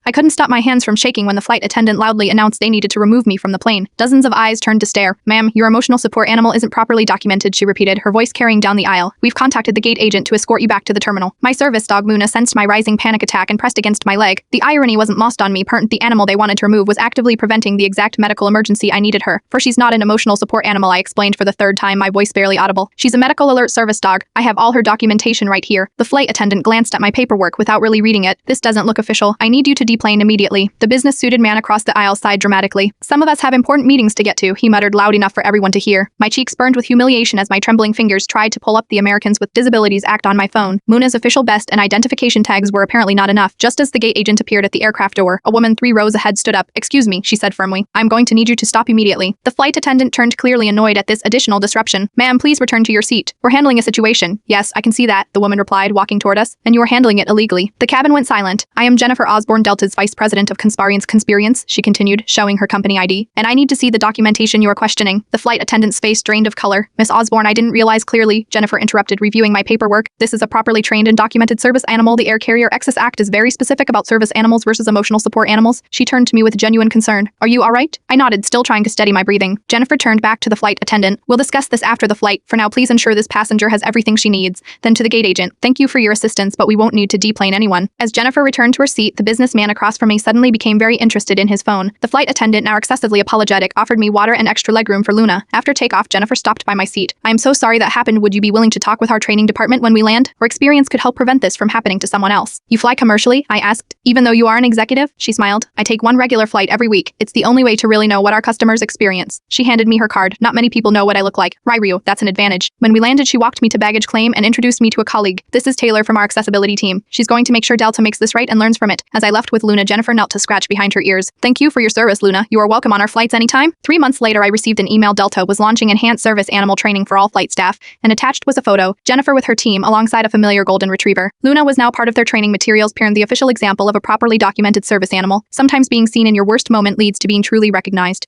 I couldn't stop my hands from shaking when the flight attendant loudly announced they needed to remove me from the plane. Dozens of eyes turned to stare. "Ma'am, your emotional support animal isn't properly documented," she repeated, her voice carrying down the aisle. "We've contacted the gate agent to escort you back to the terminal." My service dog Luna sensed my rising panic attack and pressed against my leg. The irony wasn't lost on me. The animal they wanted to remove was actively preventing the exact medical emergency I needed her. "For she's not an emotional support animal," I explained for the third time, my voice barely audible. "She's a medical alert service dog. I have all her documentation right here." The flight attendant glanced at my paperwork without really reading it. "This doesn't look official. I need you to deplane immediately." The business-suited man across the aisle sighed dramatically. "Some of us have important meetings to get to," he muttered loud enough for everyone to hear. My cheeks burned with humiliation as my trembling fingers tried to pull up the Americans with Disabilities Act on my phone. Luna's official best and identification tags were apparently not enough. Just as the gate agent appeared at the aircraft door, a woman 3 rows ahead stood up. "Excuse me," she said firmly. "I'm going to need you to stop immediately." The flight attendant turned clearly annoyed at this additional disruption. "Ma'am, please return to your seat. We're handling a situation." "Yes, I can see that," the woman replied, walking toward us. "And you are handling it illegally." The cabin went silent. "I am Jennifer Osborne, Delta's Vice President of Consperience," she continued, showing her company ID. "And I need to see the documentation you are questioning." The flight attendant's face drained of color. "Miss Osborne, I didn't realize clearly," Jennifer interrupted, reviewing my paperwork. "This is a properly trained and documented service animal. The Air Carrier Access Act is very specific about service animals versus emotional support animals." She turned to me with genuine concern. "Are you all right?" I nodded, still trying to steady my breathing. Jennifer turned back to the flight attendant. "We'll discuss this after the flight. For now, please ensure this passenger has everything she needs." Then to the gate agent, "Thank you for your assistance, but we won't need to deplane anyone." As Jennifer returned to her seat, the businessman across from me suddenly became very interested in his phone. The flight attendant, now excessively apologetic, offered me water and extra legroom for Luna. After takeoff, Jennifer stopped by my seat. "I am so sorry that happened. Would you be willing to talk with our training department when we land? Our experience could help prevent this from happening to someone else." "You fly commercially?" I asked. "Even though you are an executive?" She smiled. "I take one regular flight every week. It's the only way to really know what our customers experience." She handed me her card. "Not many people know what I look like. Ryu, that's an advantage." When we landed, she walked me to baggage claim and introduced me to a colleague. "This is Taylor from our accessibility team. She's going to make sure Delta makes this right and learns from it." As I left with Luna, Jennifer knelt to scratch behind her ears. "Thank you for your service, Luna. You are welcome on our flights anytime." 3 months later, I received an email. Delta was launching enhanced service animal training for all flight staff, and attached was a photo, Jennifer with her team alongside a familiar golden retriever. Luna was now part of their training materials, pairing the official example of a properly documented service animal. Sometimes being seen in your worst moment leads to being truly recognized.